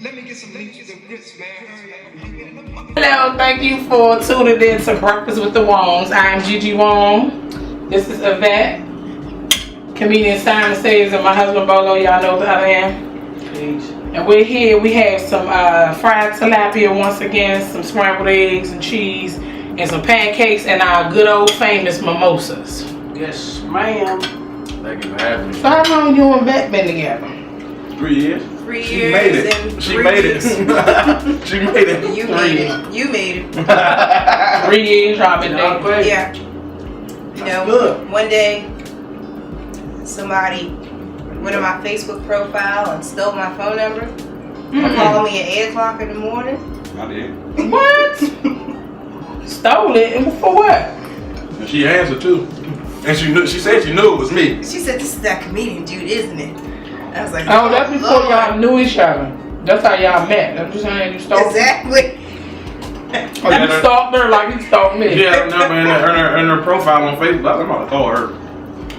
Let me get some leeches and grits, man. Hello, thank you for tuning in to Breakfast with the Wongs. I'm Gigi Wong. This is Yvette. Comedian Simon Says and my husband Bolo. Y'all know who I am. Peace. And we're here. We have some fried tilapia once again, some scrambled eggs and cheese, and some pancakes, and our good old famous mimosas. Yes, ma'am. Thank you for having me. So how long you and Yvette been together? 3 years. 3 years. She made it. And She made it. She made it. You made it. You made it. 3 years y'all been dating. Yeah. You know, good. one day somebody went on my Facebook profile and stole my phone number. Called me at 8 o'clock in the morning. I did. What? Stole it? And for what? And she answered too. And she knew. She said she knew it was me. She said, "This is that comedian dude, isn't it?" I was like, Oh, that's before y'all knew each other. That's how y'all met. That's just saying you stole Exactly. Oh, you stalked her like you stalked me. She had her number in her profile on Facebook. I'm about to call her.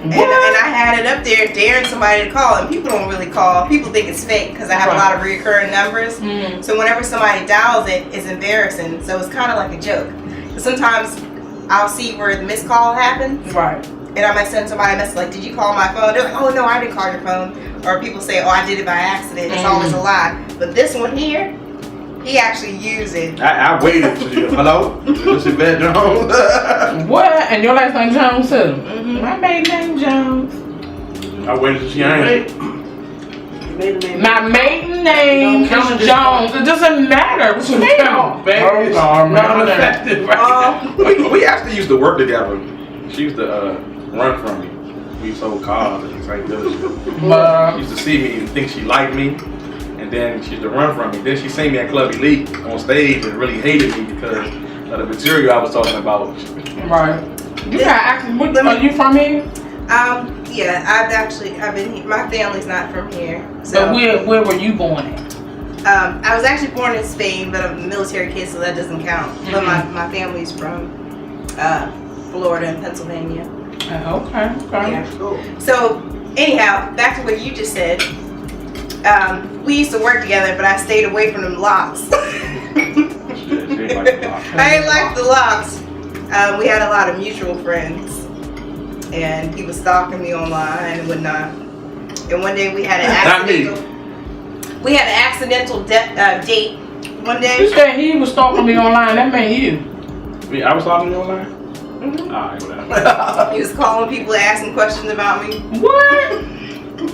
And I had it up there daring somebody to call, and people don't really call. People think it's fake because I have a lot of recurring numbers. So whenever somebody dials it, it's embarrassing. So it's kind of like a joke. But sometimes I'll see where the missed call happens. Right. And I might send somebody a message like, "Did you call my phone?" They're like, "Oh no, I didn't call your phone." Or people say, "Oh, I did it by accident." It's always a lie. But this one here, he actually used it. I waited to you. Hello? This is Yvette Jones. What? And your last name Jones too? My maiden name Jones. I waited till she answered. My maiden name is Jones. It doesn't matter. What you mean? We actually used to work together. She used to run from me. We sold cars and St. Louis. She used to see me and think she liked me, and then she used to run from me. Then she seen me at Club Elite on stage and really hated me because of the material I was talking about. Right. You got actually. Are you from here? Yeah, I've been here. My family's not from here. So But where were you born at? I was actually born in Spain, but I'm a military kid, so that doesn't count. But my family's from Florida and Pennsylvania. Okay. Yeah. Cool. So anyhow, back to what you just said. We used to work together, but I stayed away from them locks. I didn't like the locks. We had a lot of mutual friends, and he was stalking me online and whatnot. And one day we had an accidental date. One day. You said he was stalking me online. That meant you. Me, I was talking to you online? Alright, whatever. He was calling people asking questions about me. What?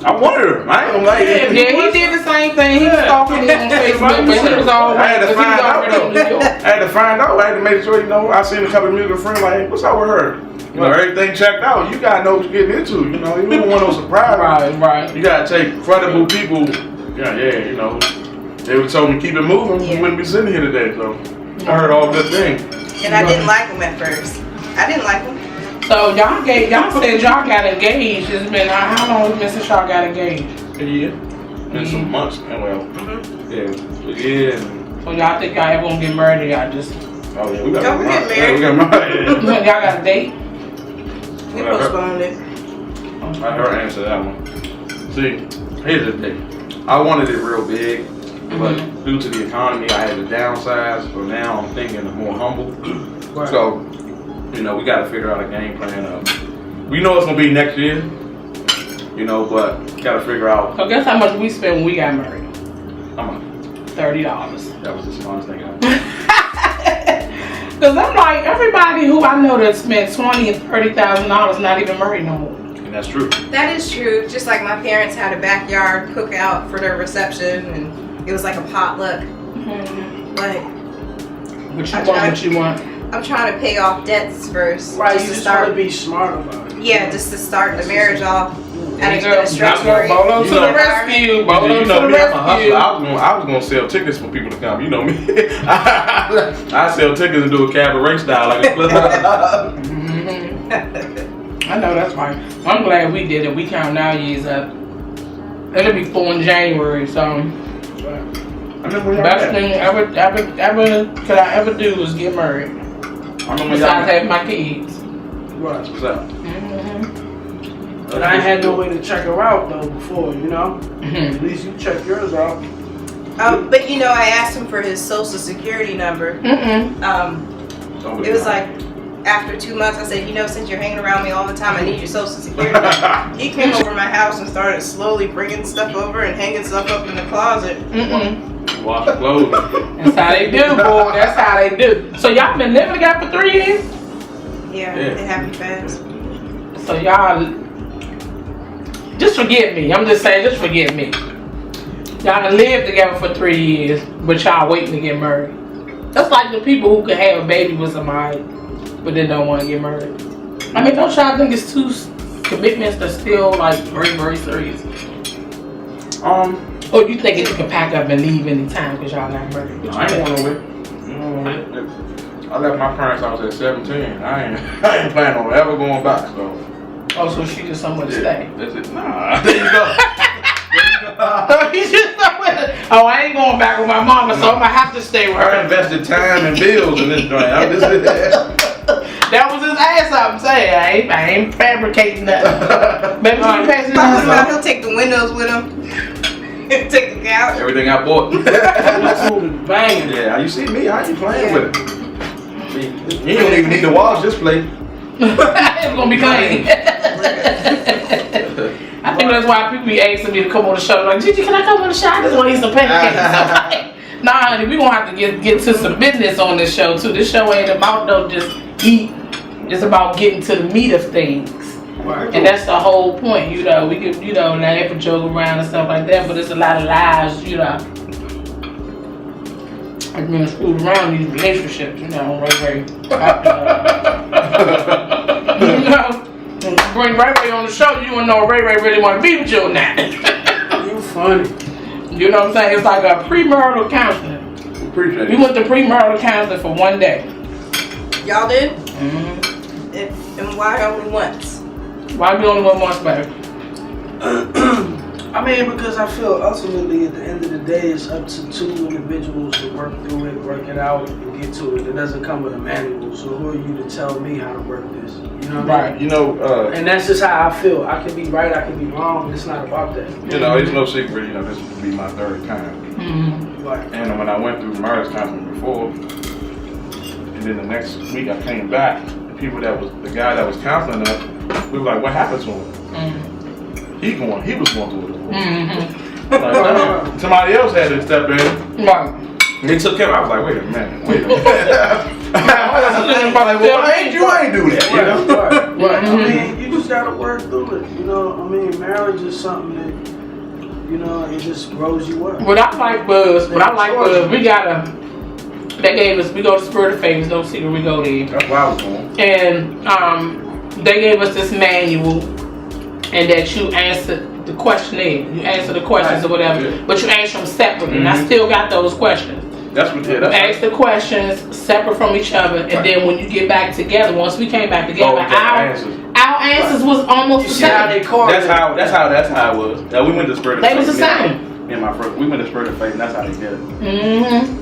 I wanted her. I ain't gonna lie. Yeah, he did the same thing. He was stalking me on Facebook, but he was all I had to find out though. in New York. I had to find out. I had to make sure, you know, I seen a couple of mutual friends like, hey, what's up with her? You know, everything checked out. You gotta know what you're getting into. You know, you don't want no surprise. Right. You gotta take credible people. Yeah, you know. They would told me keep it moving. We wouldn't be sitting here today. So I heard all good things. And I didn't like him at first. I didn't like him. So y'all said y'all got engaged. It's been how long has it been since y'all got engaged? A year. And some months. And well, yeah. So y'all think y'all ever gonna get married? Or y'all just? Oh yeah, we got Don't get married. Yeah, we got married. Y'all got a date? We postponed it. I heard answer that one. See, here's the thing. I wanted it real big, but due to the economy, I had to downsize. So now I'm thinking more humble. Right. So, you know, we got to figure out a game plan. We know it's gonna be next year, you know, but got to figure out. So guess how much we spent when we got married? How much? $30. That was the smartest thing I did. Cause I'm like, everybody who I know that spent $20,000 and $30,000 not even married no more. And that's true. That is true. Just like my parents had a backyard cookout for their reception, and it was like a potluck. But What you want? I'm trying to pay off debts first. Right, just you to just start. want to be smart about it. Yeah, just to start the marriage off. And it's been a That's stress what free. Bolo to the rescue. Bolo You to know the me, I'm a hustler. rescue. I was gonna sell tickets for people to come. You know me. I sell tickets and do a cabaret style like a club. I know that's right. I'm glad we did it. We count our years up. It'll be 4 in January, so best thing could I ever do is get married. Besides having my kids. Right. What's up? But I had no way to check her out though before, you know? At least you check yours out. But you know, I asked him for his social security number. It was like after 2 months, I said, you know, since you're hanging around me all the time, I need your social security number. He came over my house and started slowly bringing stuff over and hanging stuff up in the closet. Wash clothes. That's how they do, boy. That's how they do. So y'all been living together for 3 years? Yeah, it happened fast. So y'all, just forgive me. I'm just saying, just forgive me. Y'all done lived together for 3 years, but y'all waiting to get married. That's like the people who can have a baby with somebody, but then don't want to get married. I mean, don't y'all think it's two commitments that's still like very, very serious? Or you think you can pack up and leave anytime because y'all not married? I ain't going nowhere. I left my parents' house at 17. I ain't planning on ever going back. So. Oh, so she just somewhere to stay? That's it. Nah, there you go. He's just somewhere. Oh, I ain't going back with my mama, so I'm gonna have to stay with her. I invested time and bills in this joint. That was his ass. I'm saying I ain't fabricating nothing. Maybe you pass it on. He'll take the windows with him. Take the couch. Everything I bought. Banging. Yeah, you see me? I ain't playing with it. You don't even need to wash this plate. It's gonna be clean. I think that's why people be asking me to come on the show. Like, Gigi, can I come on the show? I just want to eat some pancakes. Nah, honey, we gonna have to get to some business on this show too. This show ain't about no just eat. It's about getting to the meat of things. Right. And that's the whole point, you know. We can, you know, laugh and joke around and stuff like that, but it's a lot of lies, you know. I've been screwed around these relationships, you know, Ray. You know, bring Ray on the show, you wanna know Ray really wanna be with you or not. You funny. You know what I'm saying? It's like a premarital counseling. Appreciate it. We went to premarital counseling for 1 day. Y'all did? Mm-hmm. And why only once? Why we only went once, baby? I mean, because I feel ultimately at the end of the day, it's up to two individuals to work through it, work it out, and get to it. It doesn't come with a manual. So who are you to tell me how to work this? You know what I mean? You know, and that's just how I feel. I can be right, I can be wrong. It's not about that. You know, it's no secret. You know, this would be my 3rd time. Mm-hmm. Right. And when I went through marriage counseling before, and then the next week I came back, the guy that was counseling us, we were like, what happened to him? Mm-hmm. He was going through it. Mm-hmm. Like, somebody else had to step in. Right. And they took him. I was like, wait a minute. Like, well, I ain't do that. You know? Right. I mean, you just gotta work through it. You know, I mean, marriage is something that, you know, it just grows you up. What I like was, we go to Spirit of Faith, it's no secret, we go there. That's why I was going. And they gave us this manual, and that you answer the questionnaire. You answer the questions or whatever, but you answer them separately. And I still got those questions. That's what ask the questions separate from each other, and then when you get back together, once we came back together, our answers was almost the same. That's how it was. We went to Spirit of Faith. They was the same. We went to Spirit of Faith, and that's how they did it. Mm-hmm.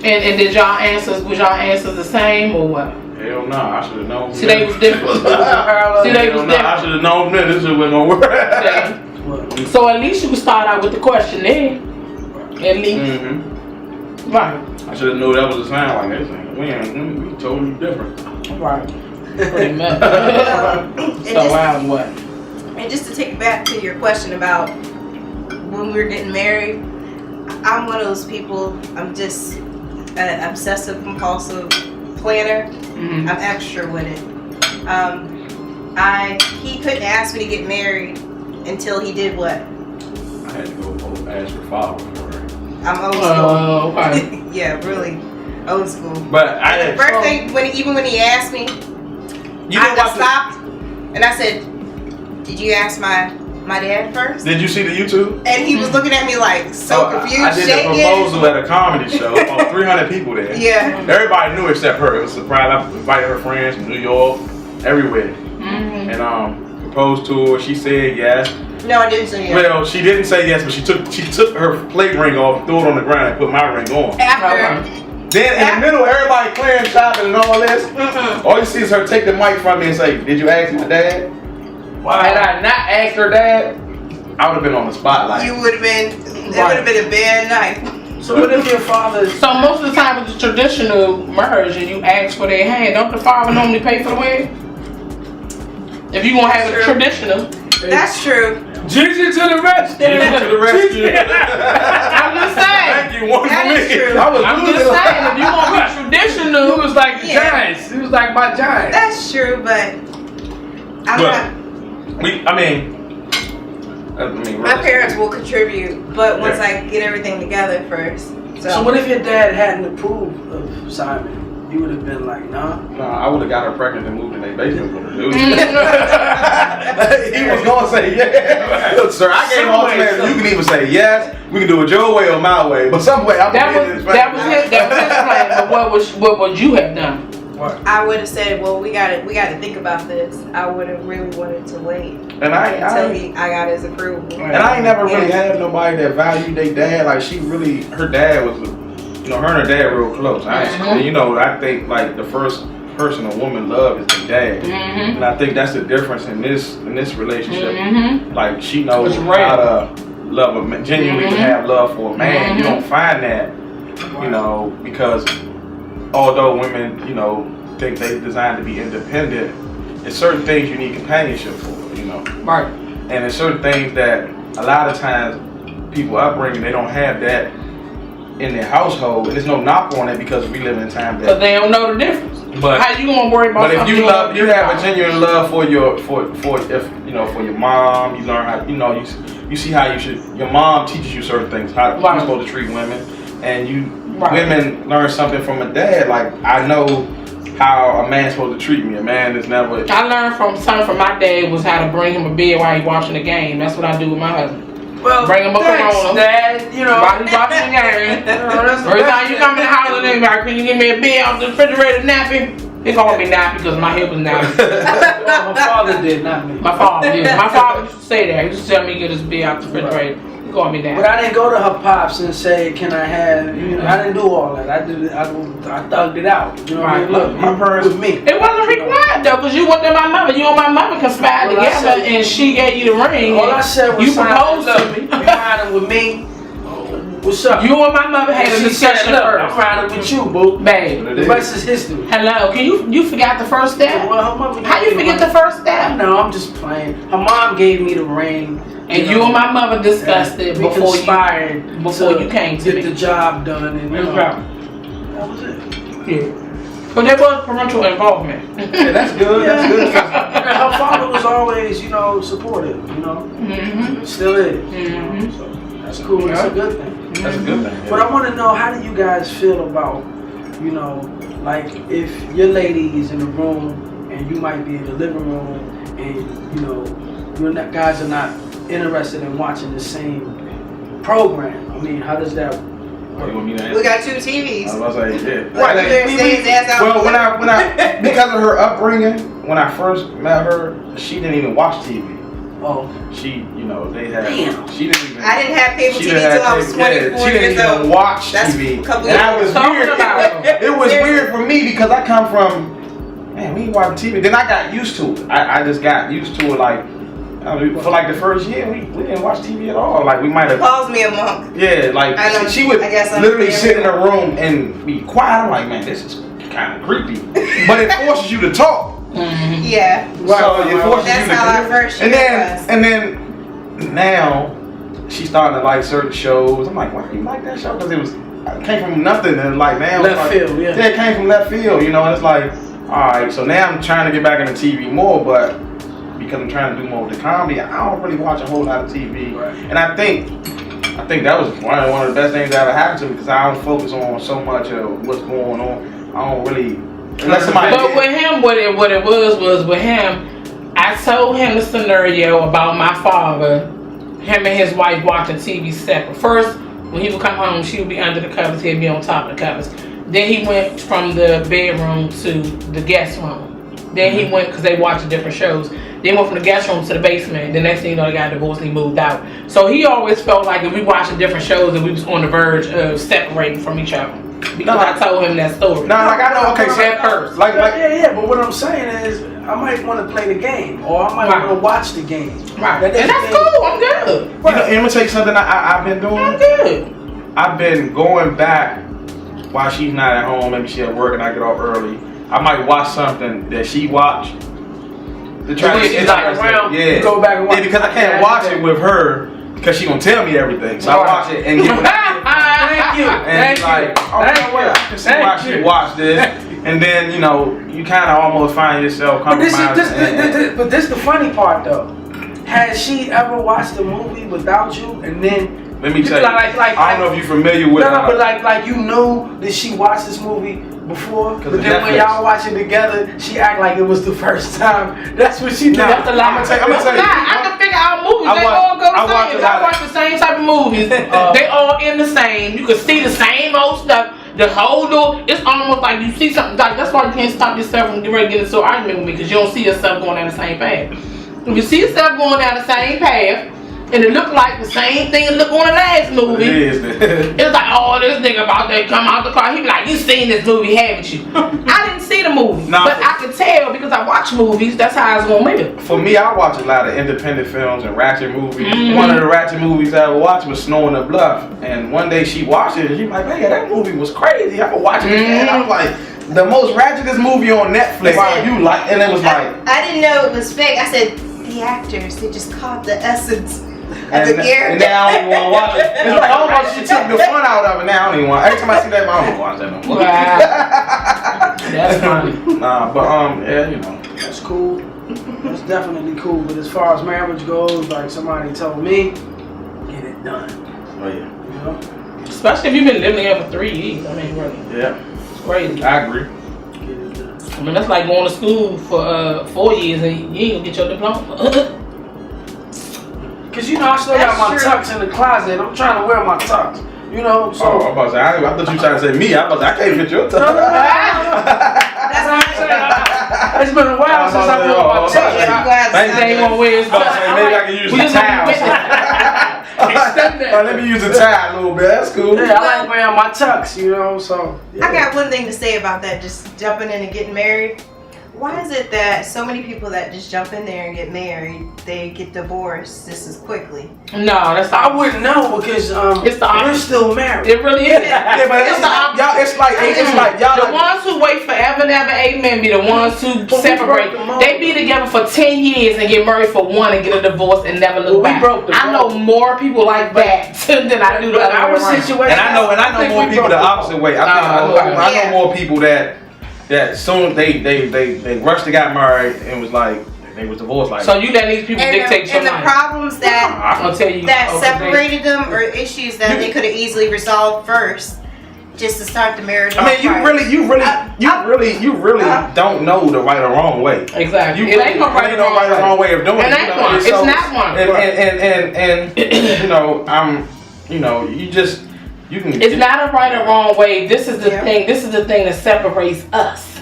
And did was y'all answers the same or what? Hell no, I should have known. See, they was different. I should have known that this wasn't gonna work. So at least you could start out with the questionnaire. At least. Mm-hmm. Right. I should have known that was a sign like this. We totally different. Right. Pretty much. So what? And just to take it back to your question about when we were getting married, I'm one of those people, I'm just an obsessive compulsive planner. Mm-hmm. I'm extra with it. He couldn't ask me to get married until he did what? I had to go ask your father for her. I'm old school. Okay. Yeah, really old school. But the first thing, when he asked me, I stopped and I said, "Did you ask my dad first?" Did you see the YouTube? And he was looking at me like confused. I did a proposal at a comedy show. 300 people there. Yeah. Everybody knew except her. It was a surprise. I invited her friends from New York, everywhere. Mm-hmm. And proposed to her. She said yes. No, I didn't say yes. Well, she didn't say yes, but she took her plate ring off, threw it on the ground, and put my ring on. After. Then in the middle, everybody clearing, shopping, and all this. All you see is her take the mic from me and say, "Did you ask my dad?" Wow. Had I not asked her dad, I would have been on the spotlight. You would have been. It would have been a bad night. So what if your father? So most of the time with the traditional marriage and you ask for their hand, don't the father normally pay for the wedding? If you gonna have a traditional. That's true. Jesus to the rescue. To the rescue. I'm just saying. Thank you, one That for is me. true. I was I'm losing. just saying, if you gonna be traditional, He was like the Yeah. Giants. He was like my Giants. That's true, but I'm But- not. I mean, My parents will contribute, but once I get everything together first. So what if your dad hadn't approved of Simon? You would have been like, nah. No, I would have got her pregnant and moved in their basement with her. He was going to say yes. Look, sir, I gave him ultimatum. You can either say yes, we can do it your way or my way, but some way I'm that going to was his plan. But what would you have done? I would have said, well, we got to think about this. I would have really wanted to wait And until I got his approval. And I ain't never really had nobody that valued their dad. Like her dad was, her and her dad real close. I think like the first person a woman love is their dad, and I think that's the difference in this relationship. Like she knows how to love a man, genuinely have love for a man. You don't find that, because although women, think they designed to be independent, there's certain things you need companionship for, Right. And there's certain things that a lot of times people upbringing, they don't have that in their household, and there's no knock on it because we live in a time Because that. they don't know the difference. But how you gonna worry about? But if something you love, you have a about? genuine love for your for your mom. You learn how you see how you should. Your mom teaches you certain things, how Right. you're supposed to treat women, and Right. women learn something from a dad. Like I know how a man's supposed to treat me. A man is never. I learned something from my dad was how to bring him a beer while he's watching the game. That's what I do with my husband. Well, Bring him a Corona. Dad, While he's watching the game. Every time you come in the house and they like, can you give me a beer off the refrigerator nappy? He called me nappy because my hip was nappy. my father did, not me. My father used to say that. He used to tell me to get his beer out the refrigerator. He called me But nappy. I didn't go to her pops and say, "Can I have?" I didn't do all that. I did it. I thugged it out. You know what I mean? Look, my parents with me. It wasn't required though, because you went to my mother. You and my mother conspired Well, I together, said- and she gave you the ring. All I said was, you proposed to me. You riding with me? What's up? You and my mother had a She discussion said, "Look, first. I'm riding with you, boo." Babe, The rest is history. hello. Can you forgot the first step? Well, her mother How you gave me forget the the first step? No, I'm just playing. Her mom gave me the ring. And you and my mother discussed it we before conspired you came to get me. the job done, and Right. that was it. Yeah. But there was parental involvement. Yeah, that's good. That's good. Her father was always, supportive. Still is. So that's cool. That's a good thing. That's a good thing. But I want to know, how do you guys feel about, like if your lady is in the room and you might be in the living room and, guys are not interested in watching the same program. I mean, how does that work? You want me to answer? We got 2 TVs. I was about to say, yeah. What, you better stay his ass out? Well, when I because of her upbringing, when I first met her, she didn't even watch TV. Oh, She, they had. Damn. She didn't even. I didn't have cable she TV didn't till have I was cable- 24 She didn't years even old. watch That's TV. a couple And I years was ago. weird. It was weird for me because I come from, man, we watch TV. Then I got used to it. I just got used to it. Like for like the first year, we didn't watch TV at all. Like we might have. Calls me a monk. Yeah, like I know. she would I guess I'm literally being sit in real. a room and be quiet. I'm like, man, this is kind of creepy. But it forces you to talk. Yeah. So it forces That's you to. how our first year was. And then now she's starting to like certain shows. I'm like, why do you like that show? Because it came from nothing, and like now it's left like, field, yeah. Yeah, it came from left field. And it's like, all right. So now I'm trying to get back into TV more, but because I'm trying to do more with the comedy, I don't really watch a whole lot of TV. Right. And I think that was one of the best things that ever happened to me because I don't focus on so much of what's going on. I don't really unless somebody. But with him, what it was with him, I told him the scenario about my father, him and his wife watching TV separate. First, when he would come home, she would be under the covers, he'd be on top of the covers. Then he went from the bedroom to the guest room. Then he went, because they watched different shows, then went from the guest room to the basement. The next thing you know, they got divorced and he moved out. So he always felt like if we watching different shows that we was on the verge of separating from each other. Because I told him that story. No, like I know. Okay, so At first. like Yeah. But what I'm saying is, I might want to play the game, or I might want to watch the game. Right. That And that's doesn't mean- cool. I'm good. I'm gonna tell you something I've been doing. I'm good. I've been going back while she's not at home. Maybe she at work and I get off early. I might watch something that she watched. To try to she's not around, you go back and watch. Yeah, because I can't watch it with her because she gonna tell me everything. So I watch it and get Thank you. and like, oh, you know what? I can see why she watched this. And then, you know, you kind of almost find yourself compromising. But this the funny part though. Has she ever watched a movie without you and then? Let me tell you. I don't know if you're familiar with. No, but like you knew that she watched this movie before, but then when y'all watch it together, she act like it was the first time. That's what she did. That's a lie. I can figure out movies. They all go the same. I watch the same type of movies. They all in the same. You can see the same old stuff. The whole door, it's almost like you see something. That's why you can't stop yourself from getting into an argument with me, because you don't see yourself going down the same path. If you see yourself going down the same path, and it looked like the same thing it looked on the last movie, it's like, oh, this nigga about to come out the car. He be like, you seen this movie, haven't you? I didn't see the movie, but I could tell because I watch movies. That's how I was gonna make it. For me, I watch a lot of independent films and ratchet movies. One of the ratchet movies I ever watched was Snow in the Bluff, and one day she watched it and she was like, man, that movie was crazy. I could watch it again. I was like, the most ratchetest movie on Netflix. You like, and it was like, I didn't know it was fake. I said the actors, they just caught the essence. And now I don't even want to watch it. It's like almost she took the fun out of it. Now I don't even want. Every time I see that, I don't watch that no more. That's funny. Nah, but yeah, you know, that's cool. That's definitely cool. But as far as marriage goes, like somebody told me, get it done. Oh yeah. You know? Especially if you've been living together for 3 years. I mean, really. Yeah. It's crazy. I agree. Get it done. I mean, that's like going to school for 4 years and you ain't gonna get your diploma. Cause you know I still got my tux in the closet. I'm trying to wear my tux. You know, so. Oh, I'm about to say, I thought you were trying to say me. I can't fit your tux. That's what I'm saying. It's been a while since I wore my tux. Ain't gonna wear his tux. Maybe I can use the towel. Let me use the towel a little bit. That's cool. Yeah, I like wearing my tux, you know, so. Yeah. I got one thing to say about that, just jumping in and getting married. Why is it that so many people that just jump in there and get married, they get divorced just as quickly? No, that's I wouldn't know because we're still married. It really is. Yeah, but it's like y'all. The ones who wait forever and ever, amen, be the ones who separate. They be together for 10 years and get married for one and get a divorce and never look back. I know more people like that than I do the other way around. And I know more people the opposite way. I know more people that soon they rushed to got married and was like they was divorced like. So you let these people dictate your life. And the problems that I'm gonna tell you that separated them or issues that they could have easily resolved first, just to start the marriage. I mean, you really don't know the right or wrong way. Exactly. It ain't no right or wrong way of doing it. It's not one. And you know, you just. It's not a right or wrong way. This is the thing. This is the thing that separates us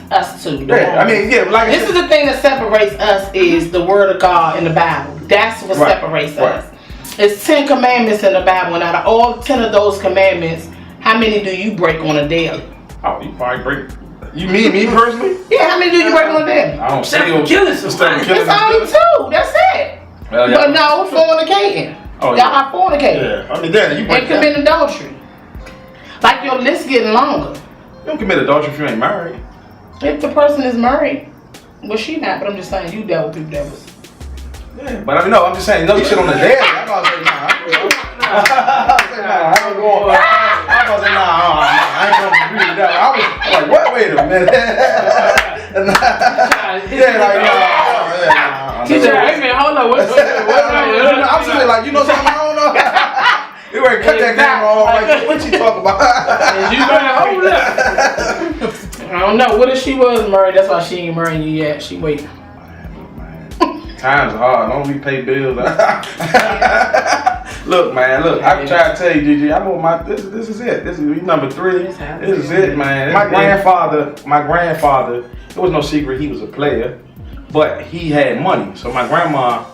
two. This is the thing that separates us is the Word of God in the Bible. That's what separates us. It's 10 commandments in the Bible, and out of all 10 of those commandments, how many do you break on a daily? Oh, you probably break. You mean me personally? Yeah, how many do you break on a daily? I don't Except for killing somebody. It's only 2. That's it. Well, but no, fornicating. Y'all are fornicating. Yeah, I mean, you break and commit adultery. Like your list getting longer. You don't commit adultery if you ain't married. If the person is married, well, she not. But I'm just saying, you dealt with people that was. Yeah, but I mean, no, I'm just saying, no shit on the dead. I'm about to say, nah. I ain't going. I'm about to say, nah. I ain't gonna agree with that. I was like, what? Wait a minute. Yeah, like, nah. She said, wait a minute, hold on. What's I'm sitting like, you know something I don't know. You better cut that camera off. Like, what you talking about? You better hold up. I don't know. What if she was married? That's why she ain't marrying you yet. She waiting. Times are hard. Don't we pay bills? Look, man. Look, I try to tell you, Gigi. I'm on my. This is it. This is number 3. This is it, man. My grandfather. It was no secret. He was a player, but he had money. So my grandma.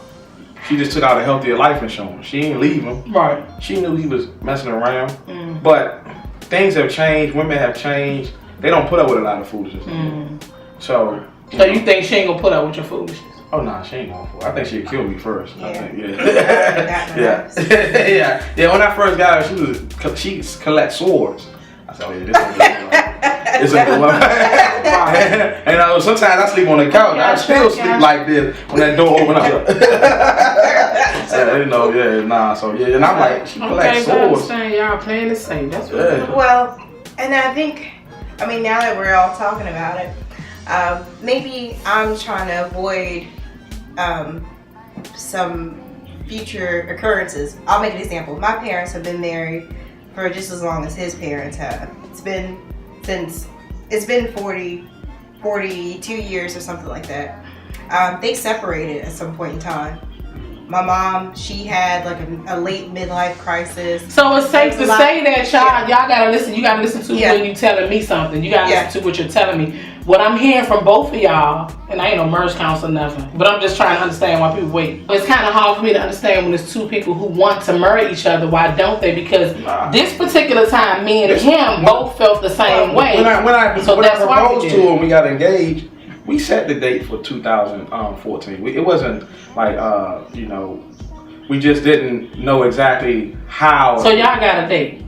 She just took out a healthier life insurance. She didn't leave him. Right. She knew he was messing around. But things have changed. Women have changed. They don't put up with a lot of foolishness. So you think she ain't gonna put up with your foolishness? Oh nah, she ain't going for it. I think she'd kill me first. I think, yeah. When I first got her, she collects swords. I said, oh yeah, this is it's a good one. And sometimes I sleep on the couch. I still sleep like this when that door opens up. And I'm like, she collects swords. Y'all playing the same. That's what. Yeah. Well, and I think, I mean, now that we're all talking about it, maybe I'm trying to avoid some future occurrences. I'll make an example. My parents have been married for just as long as his parents have. It's been 42 years or something like that. They separated at some point in time. My mom, she had like a late midlife crisis. So it's safe to say that y'all gotta listen. You gotta listen to when you telling me something. You gotta listen to what you're telling me. What I'm hearing from both of y'all, and I ain't no marriage counselor, nothing, but I'm just trying to understand why people wait. It's kind of hard for me to understand when there's two people who want to marry each other. Why don't they? Because this particular time, me and him both felt the same way. When I proposed to him, we got engaged. We set the date for 2014. It wasn't like, we just didn't know exactly how. So y'all got a date?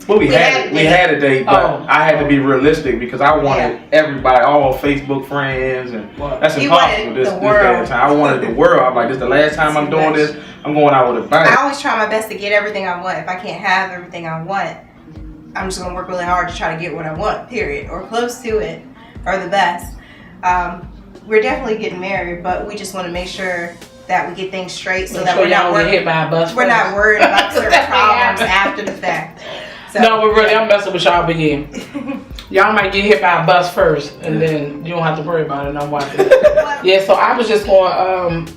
Well, we had a date, but I had to be realistic because I wanted everybody, all Facebook friends, and that's impossible this day and time. I wanted the world. I'm like, this is the last time I'm doing this. I'm going out with a bang. I always try my best to get everything I want. If I can't have everything I want, I'm just gonna work really hard to try to get what I want, period, or close to it, or the best. We're definitely getting married, but we just want to make sure that we get things straight so that we're not hit by a bus. We're not worried about certain problems after the fact. So, no, but really, I'm messing with y'all, but y'all might get hit by a bus first, and then you don't have to worry about it. I'm watching. So I was just going to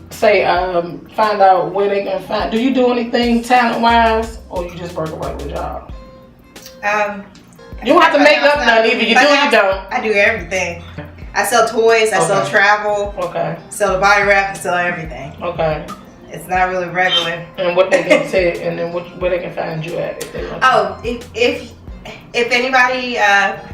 find out where they can find. Do you do anything talent-wise, or you just work away with y'all? You don't have to make up nothing either. You do or you don't. I do everything. I sell toys. I sell travel. Okay. Sell the body wrap. I sell everything. Okay. It's not really regular. And what they can say, and then where they can find you at if they want to. Oh, if anybody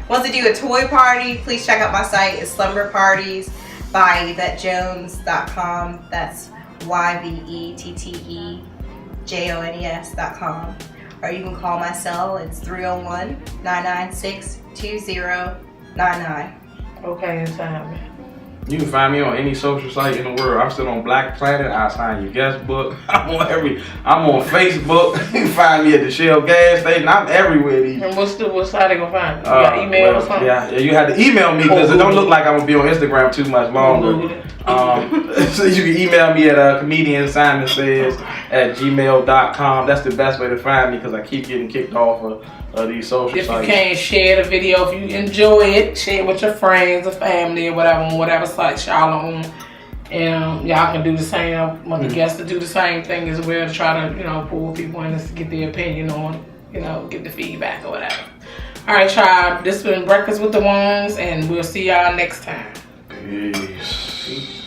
wants to do a toy party, please check out my site. It's Slumber Parties by YvetteJones.com. That's YvetteJones.com. Or you can call my cell. It's 301-996-2099. Okay, inside. You can find me on any social site in the world. I'm still on Black Planet. I'll sign your guest book. I'm on Facebook. You can find me at the Shell gas station. I'm everywhere. And what site they gonna find? You got email or something? Yeah, you have to email me because it don't look like I'm gonna be on Instagram too much longer. So you can email me at comediansimonsays@gmail.com. That's the best way to find me because I keep getting kicked off of these social sites. If you can't share the video, if you enjoy it, share it with your friends or family or whatever on whatever site y'all on. And y'all can do the same. I want the guests to do the same thing as well to try to, pull people in to get their opinion on, get the feedback or whatever. All right, tribe. This has been Breakfast with the Wongs, and we'll see y'all next time. Peace.